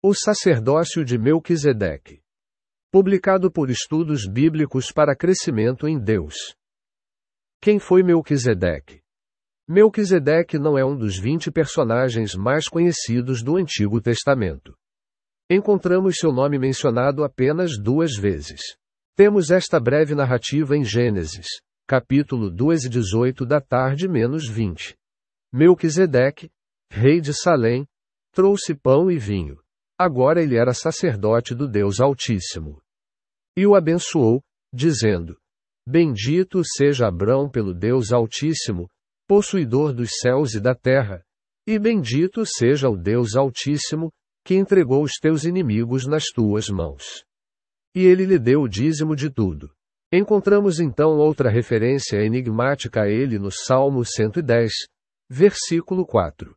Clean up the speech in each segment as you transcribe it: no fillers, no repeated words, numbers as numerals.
O sacerdócio de Melquisedeque. Publicado por Estudos Bíblicos para Crescimento em Deus. Quem foi Melquisedeque? Melquisedeque não é um dos 20 personagens mais conhecidos do Antigo Testamento. Encontramos seu nome mencionado apenas 2 vezes. Temos esta breve narrativa em Gênesis, capítulo 2:18 da tarde -20. Melquisedeque, rei de Salém, trouxe pão e vinho. Agora ele era sacerdote do Deus Altíssimo. E o abençoou, dizendo: Bendito seja Abrão pelo Deus Altíssimo, possuidor dos céus e da terra, e bendito seja o Deus Altíssimo, que entregou os teus inimigos nas tuas mãos. E ele lhe deu o dízimo de tudo. Encontramos então outra referência enigmática a ele no Salmo 110, versículo 4.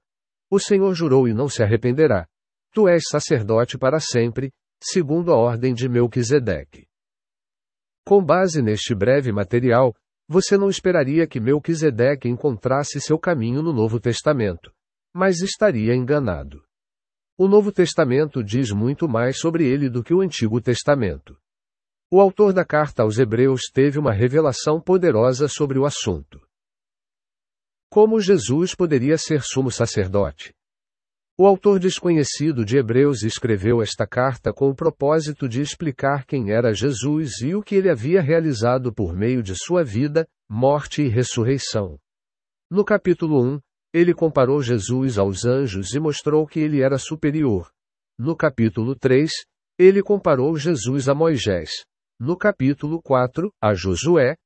O Senhor jurou e não se arrependerá. Tu és sacerdote para sempre, segundo a ordem de Melquisedeque. Com base neste breve material, você não esperaria que Melquisedeque encontrasse seu caminho no Novo Testamento, mas estaria enganado. O Novo Testamento diz muito mais sobre ele do que o Antigo Testamento. O autor da carta aos Hebreus teve uma revelação poderosa sobre o assunto. Como Jesus poderia ser sumo sacerdote? O autor desconhecido de Hebreus escreveu esta carta com o propósito de explicar quem era Jesus e o que ele havia realizado por meio de sua vida, morte e ressurreição. No capítulo 1, ele comparou Jesus aos anjos e mostrou que ele era superior. No capítulo 3, ele comparou Jesus a Moisés. No capítulo 4, a Josué.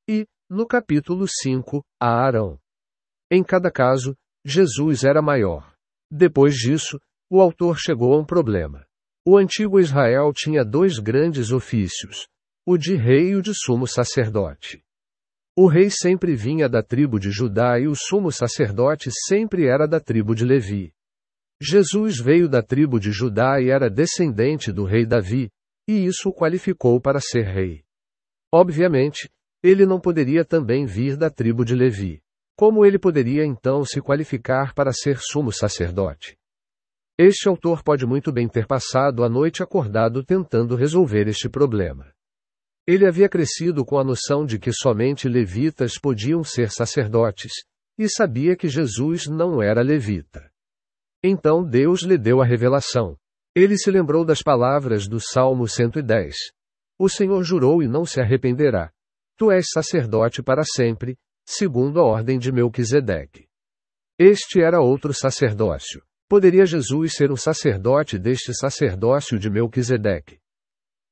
E, no capítulo 5, a Arão. Em cada caso, Jesus era maior. Depois disso, o autor chegou a um problema. O antigo Israel tinha 2 grandes ofícios, o de rei e o de sumo sacerdote. O rei sempre vinha da tribo de Judá e o sumo sacerdote sempre era da tribo de Levi. Jesus veio da tribo de Judá e era descendente do rei Davi, e isso o qualificou para ser rei. Obviamente, ele não poderia também vir da tribo de Levi. Como ele poderia então se qualificar para ser sumo sacerdote? Este autor pode muito bem ter passado a noite acordado tentando resolver este problema. Ele havia crescido com a noção de que somente levitas podiam ser sacerdotes, e sabia que Jesus não era levita. Então Deus lhe deu a revelação. Ele se lembrou das palavras do Salmo 110. O Senhor jurou e não se arrependerá. Tu és sacerdote para sempre, segundo a ordem de Melquisedeque. Este era outro sacerdócio. Poderia Jesus ser um sacerdote deste sacerdócio de Melquisedeque?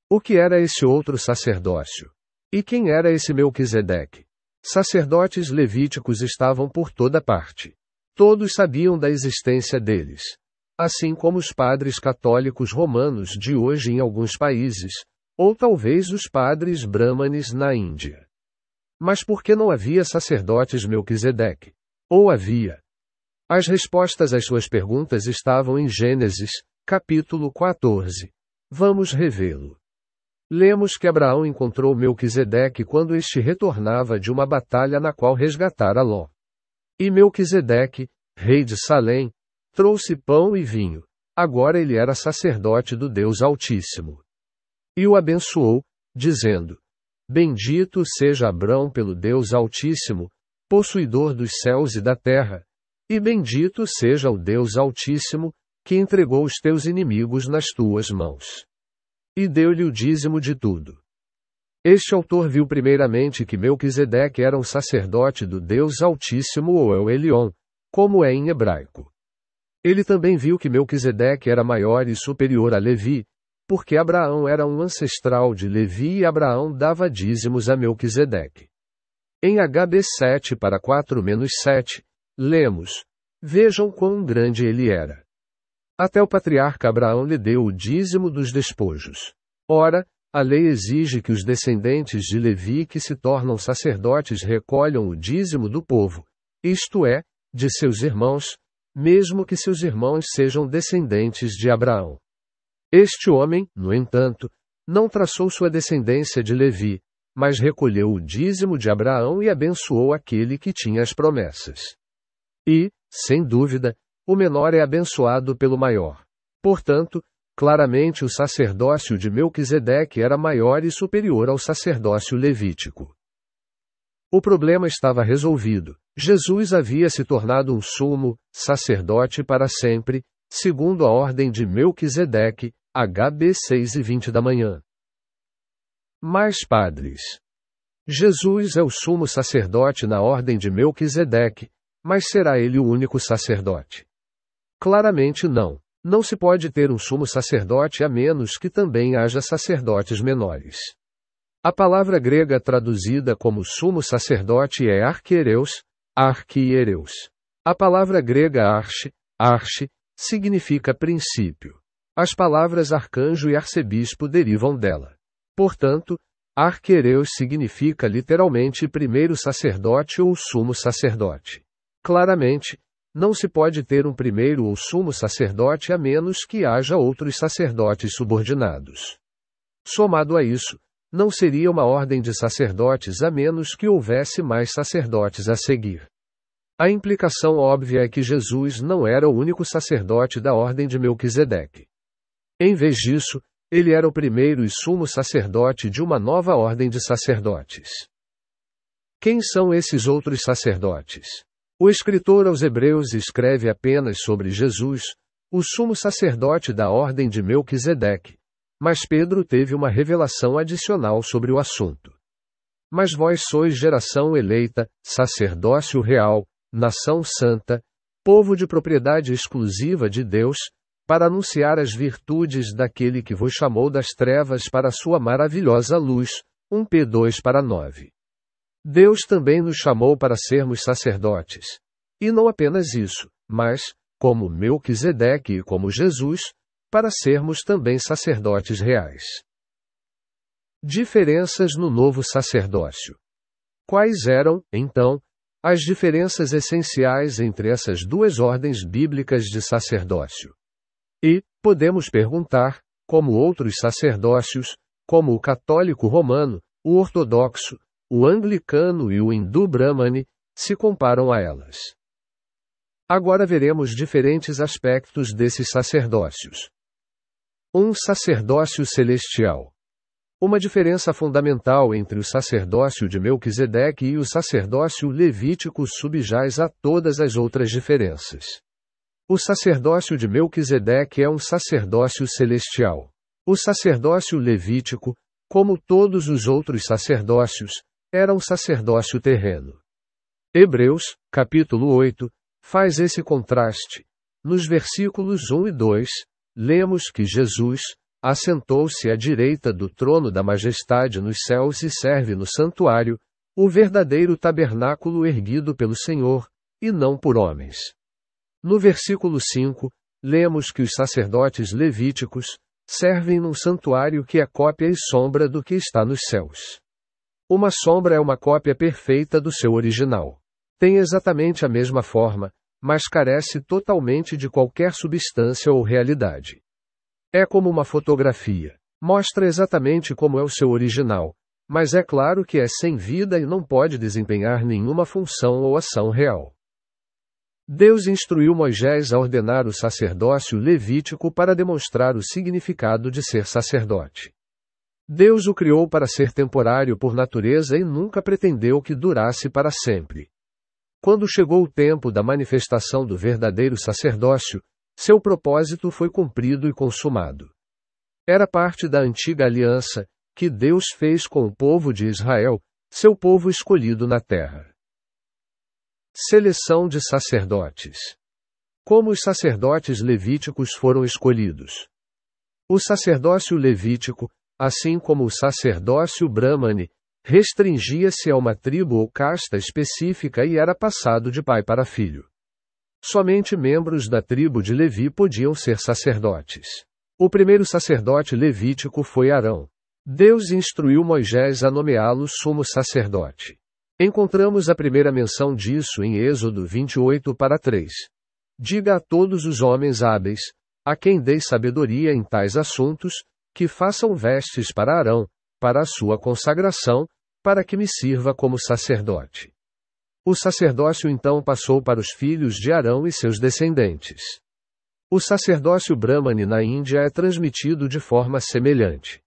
O que era esse outro sacerdócio? E quem era esse Melquisedeque? Sacerdotes levíticos estavam por toda parte. Todos sabiam da existência deles. Assim como os padres católicos romanos de hoje em alguns países, ou talvez os padres brahmanes na Índia. Mas por que não havia sacerdotes Melquisedeque? Ou havia? As respostas às suas perguntas estavam em Gênesis, capítulo 14. Vamos revê-lo. Lemos que Abraão encontrou Melquisedeque quando este retornava de uma batalha na qual resgatara Ló. E Melquisedeque, rei de Salém, trouxe pão e vinho. Agora ele era sacerdote do Deus Altíssimo. E o abençoou, dizendo: Bendito seja Abrão pelo Deus Altíssimo, possuidor dos céus e da terra, e bendito seja o Deus Altíssimo, que entregou os teus inimigos nas tuas mãos. E deu-lhe o dízimo de tudo. Este autor viu primeiramente que Melquisedeque era um sacerdote do Deus Altíssimo ou El Elyon, como é em hebraico. Ele também viu que Melquisedeque era maior e superior a Levi, porque Abraão era um ancestral de Levi e Abraão dava dízimos a Melquisedeque. Em HB 7:4-7, lemos: Vejam quão grande ele era. Até o patriarca Abraão lhe deu o dízimo dos despojos. Ora, a lei exige que os descendentes de Levi que se tornam sacerdotes recolham o dízimo do povo, isto é, de seus irmãos, mesmo que seus irmãos sejam descendentes de Abraão. Este homem, no entanto, não traçou sua descendência de Levi, mas recolheu o dízimo de Abraão e abençoou aquele que tinha as promessas. E, sem dúvida, o menor é abençoado pelo maior. Portanto, Claramente o sacerdócio de Melquisedeque era maior e superior ao sacerdócio levítico. O problema estava resolvido. Jesus havia se tornado um sumo sacerdote para sempre, segundo a ordem de Melquisedeque, HB 6:20 da manhã. Mais padres. Jesus é o sumo sacerdote na ordem de Melquisedeque, mas será ele o único sacerdote? Claramente não. Não se pode ter um sumo sacerdote a menos que também haja sacerdotes menores. A palavra grega traduzida como sumo sacerdote é arquiereus, arquiereus. A palavra grega arche, significa princípio. As palavras arcanjo e arcebispo derivam dela. Portanto, arquiereus significa literalmente primeiro sacerdote ou sumo sacerdote. Claramente, não se pode ter um primeiro ou sumo sacerdote a menos que haja outros sacerdotes subordinados. Somado a isso, não seria uma ordem de sacerdotes a menos que houvesse mais sacerdotes a seguir. A implicação óbvia é que Jesus não era o único sacerdote da ordem de Melquisedeque. Em vez disso, ele era o primeiro e sumo sacerdote de uma nova ordem de sacerdotes. Quem são esses outros sacerdotes? O escritor aos Hebreus escreve apenas sobre Jesus, o sumo sacerdote da ordem de Melquisedeque, mas Pedro teve uma revelação adicional sobre o assunto. Mas vós sois geração eleita, sacerdócio real, nação santa, povo de propriedade exclusiva de Deus, para anunciar as virtudes daquele que vos chamou das trevas para a sua maravilhosa luz. 1 P 2:9. Deus também nos chamou para sermos sacerdotes. E não apenas isso, mas, como Melquisedeque e como Jesus, para sermos também sacerdotes reais. Diferenças no novo sacerdócio. Quais eram, então, as diferenças essenciais entre essas duas ordens bíblicas de sacerdócio? E, podemos perguntar, como outros sacerdócios, como o católico romano, o ortodoxo, o anglicano e o hindu brahmane, se comparam a elas. Agora veremos diferentes aspectos desses sacerdócios. Um sacerdócio celestial. Uma diferença fundamental entre o sacerdócio de Melquisedeque e o sacerdócio levítico subjaz a todas as outras diferenças. O sacerdócio de Melquisedeque é um sacerdócio celestial. O sacerdócio levítico, como todos os outros sacerdócios, era um sacerdócio terreno. Hebreus, capítulo 8, faz esse contraste. Nos versículos 1 e 2, lemos que Jesus assentou-se à direita do trono da majestade nos céus e serve no santuário, o verdadeiro tabernáculo erguido pelo Senhor, e não por homens. No versículo 5, lemos que os sacerdotes levíticos servem num santuário que é cópia e sombra do que está nos céus. Uma sombra é uma cópia perfeita do seu original. Tem exatamente a mesma forma, mas carece totalmente de qualquer substância ou realidade. É como uma fotografia. Mostra exatamente como é o seu original, mas é claro que é sem vida e não pode desempenhar nenhuma função ou ação real. Deus instruiu Moisés a ordenar o sacerdócio levítico para demonstrar o significado de ser sacerdote. Deus o criou para ser temporário por natureza e nunca pretendeu que durasse para sempre. Quando chegou o tempo da manifestação do verdadeiro sacerdócio, seu propósito foi cumprido e consumado. Era parte da antiga aliança, que Deus fez com o povo de Israel, seu povo escolhido na terra. Seleção de sacerdotes. Como os sacerdotes levíticos foram escolhidos? O sacerdócio levítico, assim como o sacerdócio brahmane, restringia-se a uma tribo ou casta específica e era passado de pai para filho. Somente membros da tribo de Levi podiam ser sacerdotes. O primeiro sacerdote levítico foi Arão. Deus instruiu Moisés a nomeá-lo sumo sacerdote. Encontramos a primeira menção disso em Êxodo 28:3. Diga a todos os homens hábeis, a quem dei sabedoria em tais assuntos, que façam vestes para Arão, para a sua consagração, para que me sirva como sacerdote. O sacerdócio então passou para os filhos de Arão e seus descendentes. O sacerdócio Brahmane na Índia é transmitido de forma semelhante.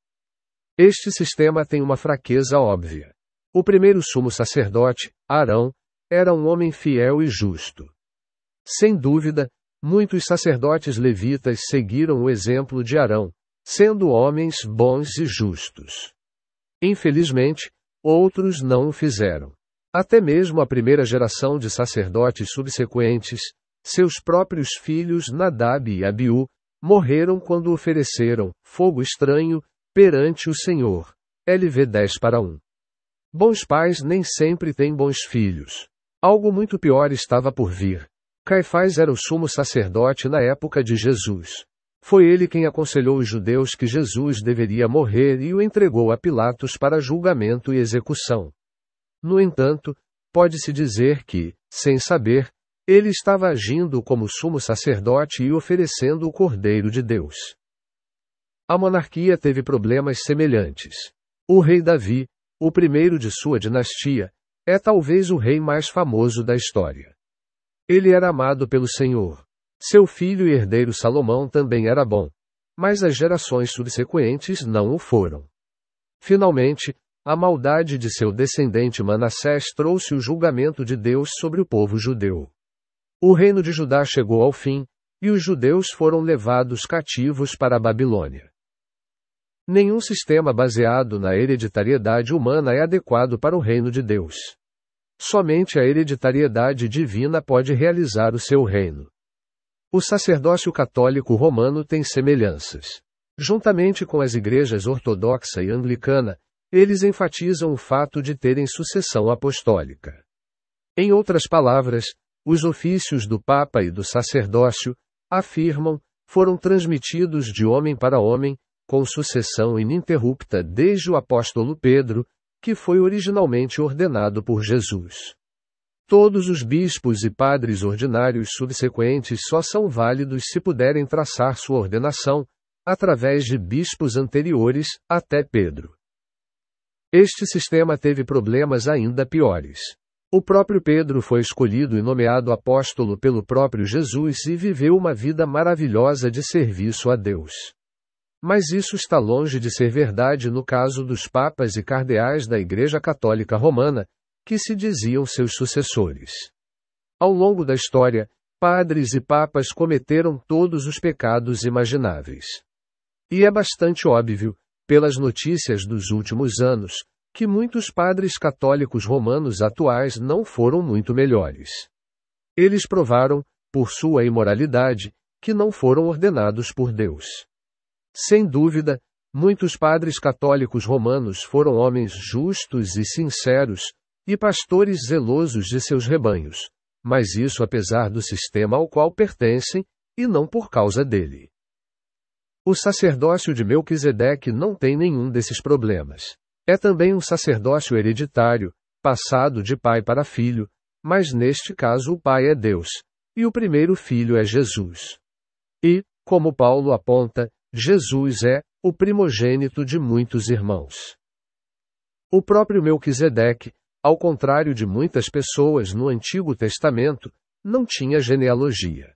Este sistema tem uma fraqueza óbvia. O primeiro sumo sacerdote, Arão, era um homem fiel e justo. Sem dúvida, muitos sacerdotes levitas seguiram o exemplo de Arão, sendo homens bons e justos. Infelizmente, outros não o fizeram. Até mesmo a primeira geração de sacerdotes subsequentes, seus próprios filhos Nadab e Abiú, morreram quando ofereceram fogo estranho perante o Senhor. LV 10:1. Bons pais nem sempre têm bons filhos. Algo muito pior estava por vir. Caifás era o sumo sacerdote na época de Jesus. Foi ele quem aconselhou os judeus que Jesus deveria morrer e o entregou a Pilatos para julgamento e execução. No entanto, pode-se dizer que, sem saber, ele estava agindo como sumo sacerdote e oferecendo o Cordeiro de Deus. A monarquia teve problemas semelhantes. O rei Davi, o primeiro de sua dinastia, é talvez o rei mais famoso da história. Ele era amado pelo Senhor. Seu filho e herdeiro Salomão também era bom, mas as gerações subsequentes não o foram. Finalmente, a maldade de seu descendente Manassés trouxe o julgamento de Deus sobre o povo judeu. O reino de Judá chegou ao fim, e os judeus foram levados cativos para a Babilônia. Nenhum sistema baseado na hereditariedade humana é adequado para o reino de Deus. Somente a hereditariedade divina pode realizar o seu reino. O sacerdócio católico romano tem semelhanças. Juntamente com as igrejas ortodoxa e anglicana, eles enfatizam o fato de terem sucessão apostólica. Em outras palavras, os ofícios do Papa e do sacerdócio, afirmam, foram transmitidos de homem para homem, com sucessão ininterrupta desde o apóstolo Pedro, que foi originalmente ordenado por Jesus. Todos os bispos e padres ordinários subsequentes só são válidos se puderem traçar sua ordenação, através de bispos anteriores, até Pedro. Este sistema teve problemas ainda piores. O próprio Pedro foi escolhido e nomeado apóstolo pelo próprio Jesus e viveu uma vida maravilhosa de serviço a Deus. Mas isso está longe de ser verdade no caso dos papas e cardeais da Igreja Católica Romana, que se diziam seus sucessores. Ao longo da história, padres e papas cometeram todos os pecados imagináveis. E é bastante óbvio, pelas notícias dos últimos anos, que muitos padres católicos romanos atuais não foram muito melhores. Eles provaram, por sua imoralidade, que não foram ordenados por Deus. Sem dúvida, muitos padres católicos romanos foram homens justos e sinceros, e pastores zelosos de seus rebanhos, mas isso apesar do sistema ao qual pertencem, e não por causa dele. O sacerdócio de Melquisedeque não tem nenhum desses problemas. É também um sacerdócio hereditário, passado de pai para filho, mas neste caso o pai é Deus, e o primeiro filho é Jesus. E, como Paulo aponta, Jesus é o primogênito de muitos irmãos. O próprio Melquisedeque, ao contrário de muitas pessoas no Antigo Testamento, não tinha genealogia.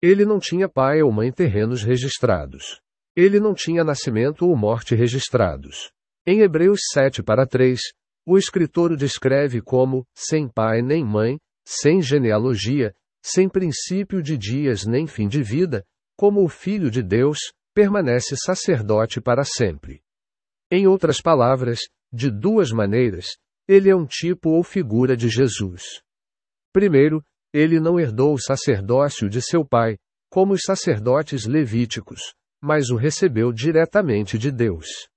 Ele não tinha pai ou mãe terrenos registrados. Ele não tinha nascimento ou morte registrados. Em Hebreus 7:3, o escritor o descreve como sem pai nem mãe, sem genealogia, sem princípio de dias nem fim de vida, como o Filho de Deus, permanece sacerdote para sempre. Em outras palavras, de duas maneiras, ele é um tipo ou figura de Jesus. Primeiro, ele não herdou o sacerdócio de seu pai, como os sacerdotes levíticos, mas o recebeu diretamente de Deus.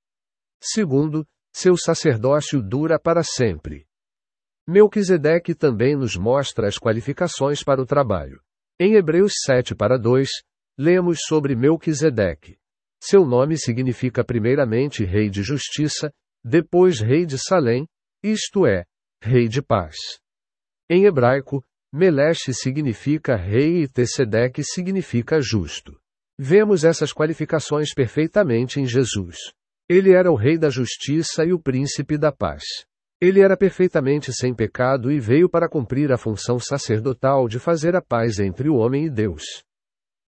Segundo, seu sacerdócio dura para sempre. Melquisedeque também nos mostra as qualificações para o trabalho. Em Hebreus 7:2, lemos sobre Melquisedeque. Seu nome significa primeiramente rei de justiça, depois rei de Salém, isto é, rei de paz. Em hebraico, Meleche significa rei e Tsedeque significa justo. Vemos essas qualificações perfeitamente em Jesus. Ele era o rei da justiça e o príncipe da paz. Ele era perfeitamente sem pecado e veio para cumprir a função sacerdotal de fazer a paz entre o homem e Deus.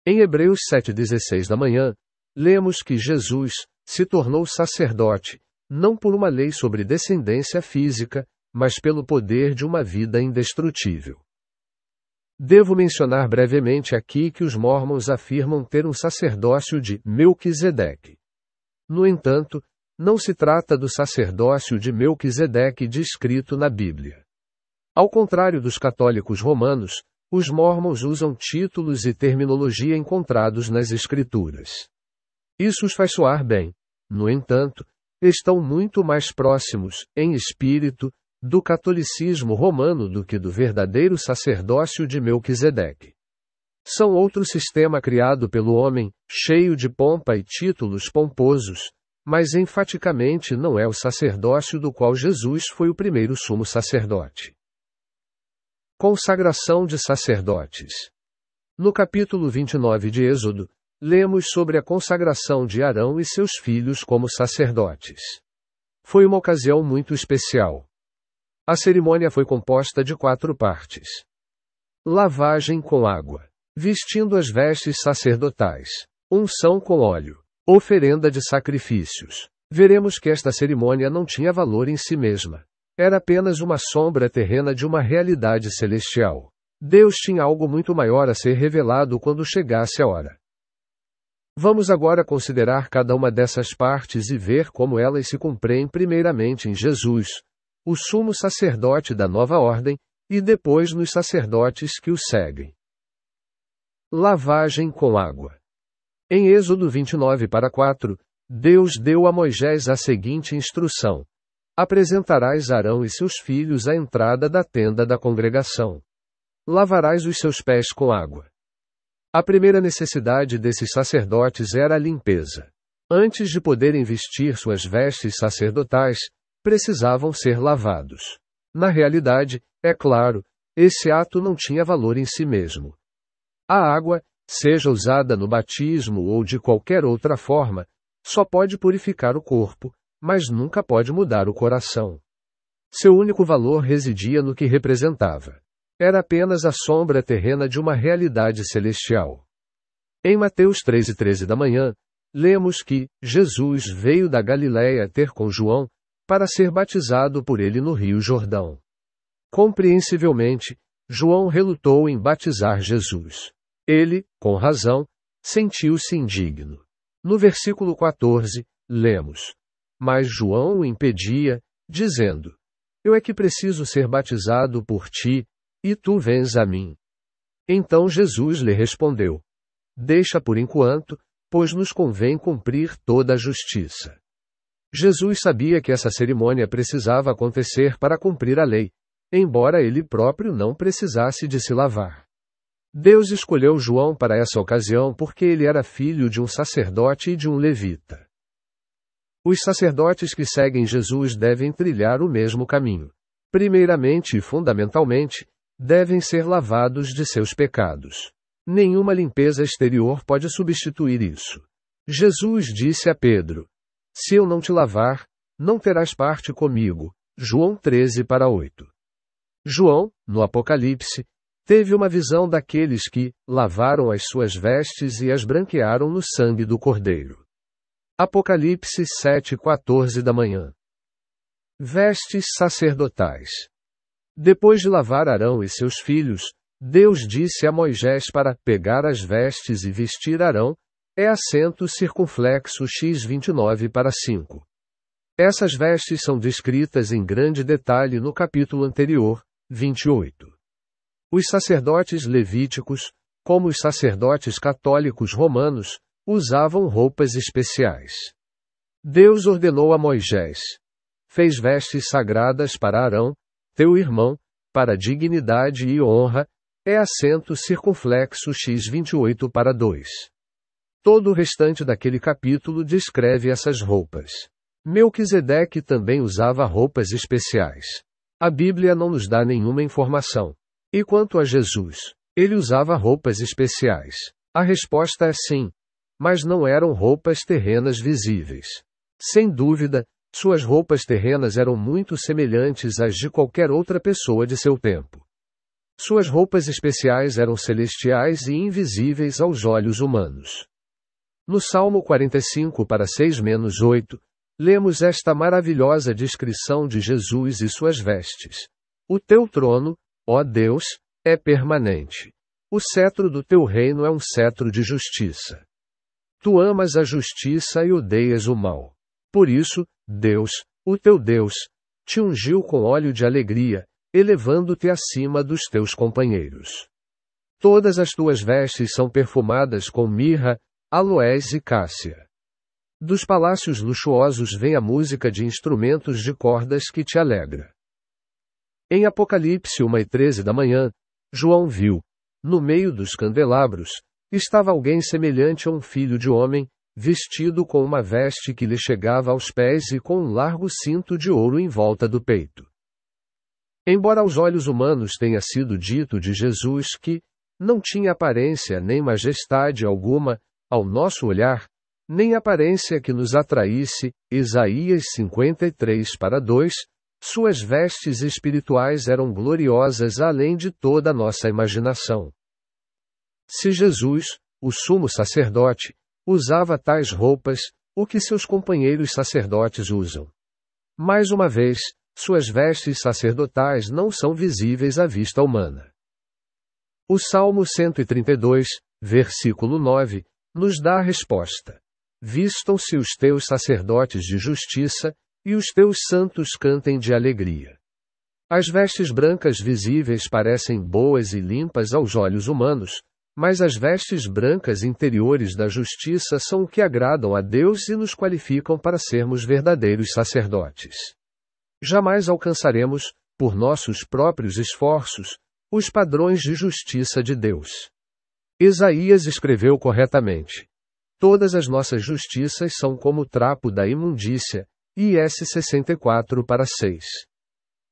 Em Hebreus 7:16 da manhã, lemos que Jesus se tornou sacerdote, não por uma lei sobre descendência física, mas pelo poder de uma vida indestrutível. Devo mencionar brevemente aqui que os mórmons afirmam ter um sacerdócio de Melquisedeque. No entanto, não se trata do sacerdócio de Melquisedeque descrito na Bíblia. Ao contrário dos católicos romanos, os mórmons usam títulos e terminologia encontrados nas Escrituras. Isso os faz soar bem. No entanto, estão muito mais próximos, em espírito, do catolicismo romano do que do verdadeiro sacerdócio de Melquisedeque. São outro sistema criado pelo homem, cheio de pompa e títulos pomposos, mas enfaticamente não é o sacerdócio do qual Jesus foi o primeiro sumo sacerdote. Consagração de sacerdotes. No capítulo 29 de Êxodo, lemos sobre a consagração de Arão e seus filhos como sacerdotes. Foi uma ocasião muito especial. A cerimônia foi composta de 4 partes. Lavagem com água. Vestindo as vestes sacerdotais. Unção com óleo. Oferenda de sacrifícios. Veremos que esta cerimônia não tinha valor em si mesma. Era apenas uma sombra terrena de uma realidade celestial. Deus tinha algo muito maior a ser revelado quando chegasse a hora. Vamos agora considerar cada uma dessas partes e ver como elas se cumprem primeiramente em Jesus, o sumo sacerdote da nova ordem, e depois nos sacerdotes que o seguem. Lavagem com água. Em Êxodo 29:4, Deus deu a Moisés a seguinte instrução: apresentarás Arão e seus filhos à entrada da tenda da congregação. Lavarás os seus pés com água. A primeira necessidade desses sacerdotes era a limpeza. Antes de poderem vestir suas vestes sacerdotais, precisavam ser lavados. Na realidade, é claro, esse ato não tinha valor em si mesmo. A água, seja usada no batismo ou de qualquer outra forma, só pode purificar o corpo, mas nunca pode mudar o coração. Seu único valor residia no que representava. Era apenas a sombra terrena de uma realidade celestial. Em Mateus 13:13 da manhã, lemos que Jesus veio da Galiléia ter com João, para ser batizado por ele no Rio Jordão. Compreensivelmente, João relutou em batizar Jesus. Ele, com razão, sentiu-se indigno. No versículo 14, lemos: mas João o impedia, dizendo: eu é que preciso ser batizado por ti, e tu vens a mim. Então Jesus lhe respondeu: deixa por enquanto, pois nos convém cumprir toda a justiça. Jesus sabia que essa cerimônia precisava acontecer para cumprir a lei, embora ele próprio não precisasse de se lavar. Deus escolheu João para essa ocasião porque ele era filho de um sacerdote e de um levita. Os sacerdotes que seguem Jesus devem trilhar o mesmo caminho. Primeiramente e fundamentalmente, devem ser lavados de seus pecados. Nenhuma limpeza exterior pode substituir isso. Jesus disse a Pedro: se eu não te lavar, não terás parte comigo. João 13:8. João, no Apocalipse, teve uma visão daqueles que lavaram as suas vestes e as branquearam no sangue do Cordeiro. Apocalipse 7:14 da manhã. Vestes sacerdotais. Depois de lavar Arão e seus filhos, Deus disse a Moisés para pegar as vestes e vestir Arão, é acento circunflexo x29:5. Essas vestes são descritas em grande detalhe no capítulo anterior, 28. Os sacerdotes levíticos, como os sacerdotes católicos romanos, usavam roupas especiais. Deus ordenou a Moisés: fez vestes sagradas para Arão, teu irmão, para dignidade e honra, é acento circunflexo x28:2. Todo o restante daquele capítulo descreve essas roupas. Melquisedeque também usava roupas especiais. A Bíblia não nos dá nenhuma informação. E quanto a Jesus, ele usava roupas especiais? A resposta é sim. Mas não eram roupas terrenas visíveis. Sem dúvida, suas roupas terrenas eram muito semelhantes às de qualquer outra pessoa de seu tempo. Suas roupas especiais eram celestiais e invisíveis aos olhos humanos. No Salmo 45:6-8, lemos esta maravilhosa descrição de Jesus e suas vestes. O teu trono, ó Deus, é permanente. O cetro do teu reino é um cetro de justiça. Tu amas a justiça e odeias o mal. Por isso, Deus, o teu Deus, te ungiu com óleo de alegria, elevando-te acima dos teus companheiros. Todas as tuas vestes são perfumadas com mirra, aloés e cássia. Dos palácios luxuosos vem a música de instrumentos de cordas que te alegra. Em Apocalipse 1:13 da manhã, João viu, no meio dos candelabros, estava alguém semelhante a um filho de homem, vestido com uma veste que lhe chegava aos pés e com um largo cinto de ouro em volta do peito. Embora aos olhos humanos tenha sido dito de Jesus que não tinha aparência nem majestade alguma, ao nosso olhar, nem aparência que nos atraísse, Isaías 53:2, suas vestes espirituais eram gloriosas além de toda a nossa imaginação. Se Jesus, o sumo sacerdote, usava tais roupas, o que seus companheiros sacerdotes usam? Mais uma vez, suas vestes sacerdotais não são visíveis à vista humana. O Salmo 132, versículo 9, nos dá a resposta. Vistam-se os teus sacerdotes de justiça, e os teus santos cantem de alegria. As vestes brancas visíveis parecem boas e limpas aos olhos humanos, mas as vestes brancas interiores da justiça são o que agradam a Deus e nos qualificam para sermos verdadeiros sacerdotes. Jamais alcançaremos, por nossos próprios esforços, os padrões de justiça de Deus. Isaías escreveu corretamente. Todas as nossas justiças são como o trapo da imundícia, IS 64:6.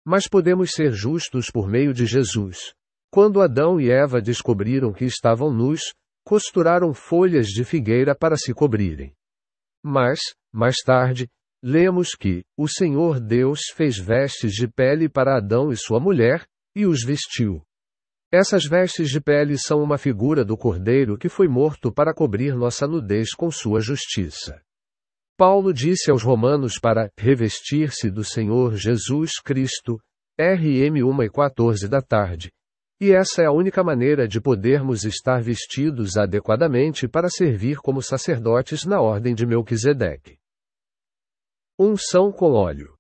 Mas podemos ser justos por meio de Jesus. Quando Adão e Eva descobriram que estavam nus, costuraram folhas de figueira para se cobrirem. Mas, mais tarde, lemos que o Senhor Deus fez vestes de pele para Adão e sua mulher, e os vestiu. Essas vestes de pele são uma figura do Cordeiro que foi morto para cobrir nossa nudez com sua justiça. Paulo disse aos Romanos para revestir-se do Senhor Jesus Cristo, RM 1:14 da tarde. E essa é a única maneira de podermos estar vestidos adequadamente para servir como sacerdotes na ordem de Melquisedeque. Unção com óleo.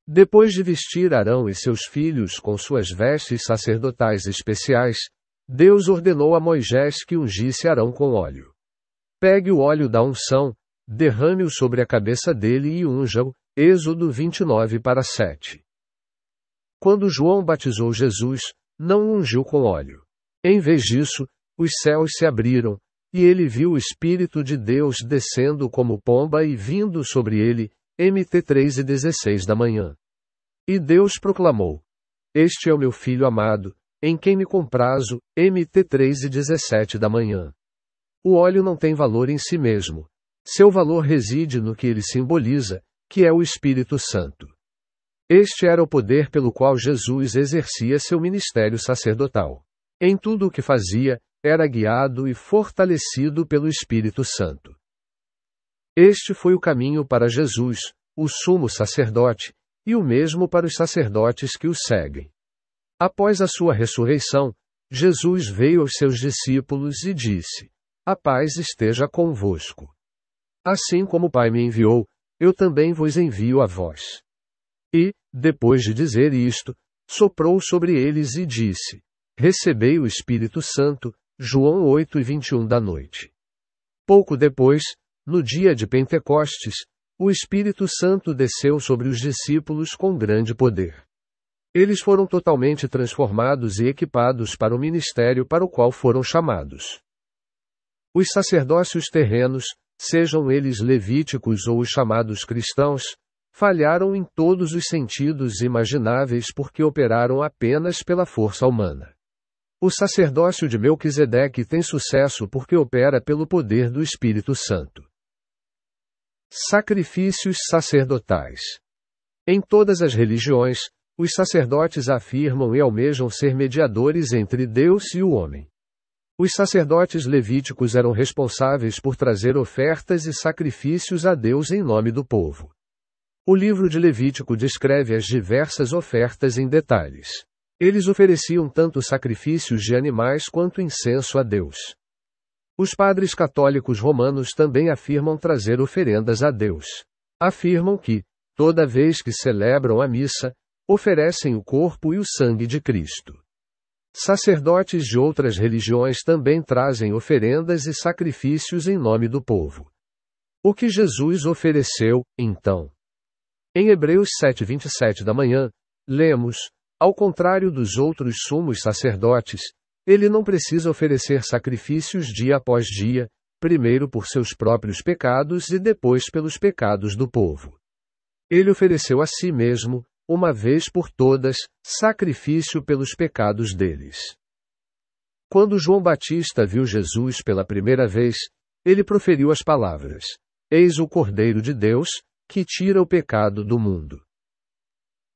Depois de vestir Arão e seus filhos com suas vestes sacerdotais especiais, Deus ordenou a Moisés que ungisse Arão com óleo. Pegue o óleo da unção, derrame-o sobre a cabeça dele e unja-o, Êxodo 29:7. Quando João batizou Jesus, não o ungiu com óleo. Em vez disso, os céus se abriram, e ele viu o Espírito de Deus descendo como pomba e vindo sobre ele, MT 3:16 da manhã. E Deus proclamou: Este é o meu filho amado, em quem me comprazo, MT 3:17 da manhã. O óleo não tem valor em si mesmo. Seu valor reside no que ele simboliza, que é o Espírito Santo. Este era o poder pelo qual Jesus exercia seu ministério sacerdotal. Em tudo o que fazia, era guiado e fortalecido pelo Espírito Santo. Este foi o caminho para Jesus, o sumo sacerdote, e o mesmo para os sacerdotes que o seguem. Após a sua ressurreição, Jesus veio aos seus discípulos e disse: A paz esteja convosco. Assim como o Pai me enviou, eu também vos envio a vós. E, depois de dizer isto, soprou sobre eles e disse: Recebei o Espírito Santo, João 8:21 da noite. Pouco depois, no dia de Pentecostes, o Espírito Santo desceu sobre os discípulos com grande poder. Eles foram totalmente transformados e equipados para o ministério para o qual foram chamados. Os sacerdócios terrenos, sejam eles levíticos ou os chamados cristãos, falharam em todos os sentidos imagináveis porque operaram apenas pela força humana. O sacerdócio de Melquisedeque tem sucesso porque opera pelo poder do Espírito Santo. Sacrifícios sacerdotais. Em todas as religiões, Os sacerdotes afirmam e almejam ser mediadores entre Deus e o homem. Os sacerdotes levíticos eram responsáveis por trazer ofertas e sacrifícios a Deus em nome do povo. O livro de Levítico descreve as diversas ofertas em detalhes. Eles ofereciam tanto sacrifícios de animais quanto incenso a Deus. Os padres católicos romanos também afirmam trazer oferendas a Deus. Afirmam que, toda vez que celebram a missa, oferecem o corpo e o sangue de Cristo. Sacerdotes de outras religiões também trazem oferendas e sacrifícios em nome do povo. O que Jesus ofereceu, então? Em Hebreus 7:27 da manhã, lemos: ao contrário dos outros sumos sacerdotes, ele não precisa oferecer sacrifícios dia após dia, primeiro por seus próprios pecados e depois pelos pecados do povo. Ele ofereceu a si mesmo, uma vez por todas, sacrifício pelos pecados deles. Quando João Batista viu Jesus pela primeira vez, ele proferiu as palavras: eis o Cordeiro de Deus, que tira o pecado do mundo.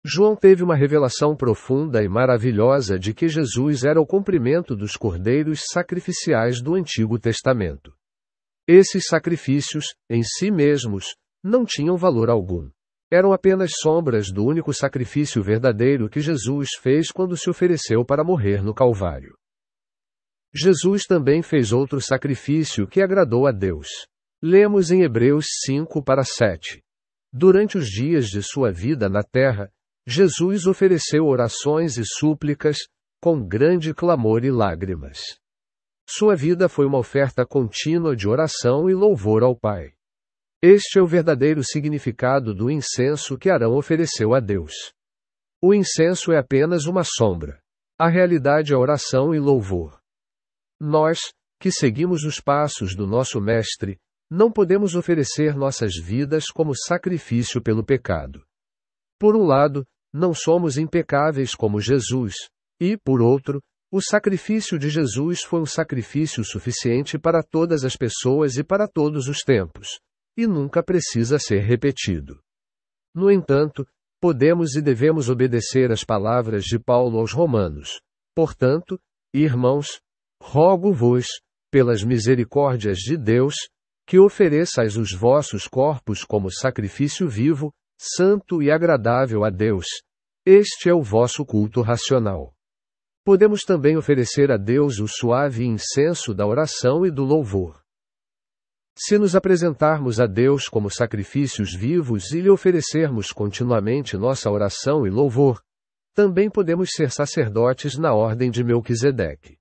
João teve uma revelação profunda e maravilhosa de que Jesus era o cumprimento dos cordeiros sacrificiais do Antigo Testamento. Esses sacrifícios, em si mesmos, não tinham valor algum. Eram apenas sombras do único sacrifício verdadeiro que Jesus fez quando se ofereceu para morrer no Calvário. Jesus também fez outro sacrifício que agradou a Deus. Lemos em Hebreus 5:7. Durante os dias de sua vida na terra, Jesus ofereceu orações e súplicas, com grande clamor e lágrimas. Sua vida foi uma oferta contínua de oração e louvor ao Pai. Este é o verdadeiro significado do incenso que Arão ofereceu a Deus. O incenso é apenas uma sombra. A realidade é oração e louvor. Nós, que seguimos os passos do nosso Mestre, não podemos oferecer nossas vidas como sacrifício pelo pecado. Por um lado, não somos impecáveis como Jesus, e, por outro, o sacrifício de Jesus foi um sacrifício suficiente para todas as pessoas e para todos os tempos, e nunca precisa ser repetido. No entanto, podemos e devemos obedecer às palavras de Paulo aos Romanos. Portanto, irmãos, rogo-vos, pelas misericórdias de Deus, que ofereçais os vossos corpos como sacrifício vivo, santo e agradável a Deus. Este é o vosso culto racional. Podemos também oferecer a Deus o suave incenso da oração e do louvor. Se nos apresentarmos a Deus como sacrifícios vivos e lhe oferecermos continuamente nossa oração e louvor, também podemos ser sacerdotes na ordem de Melquisedeque.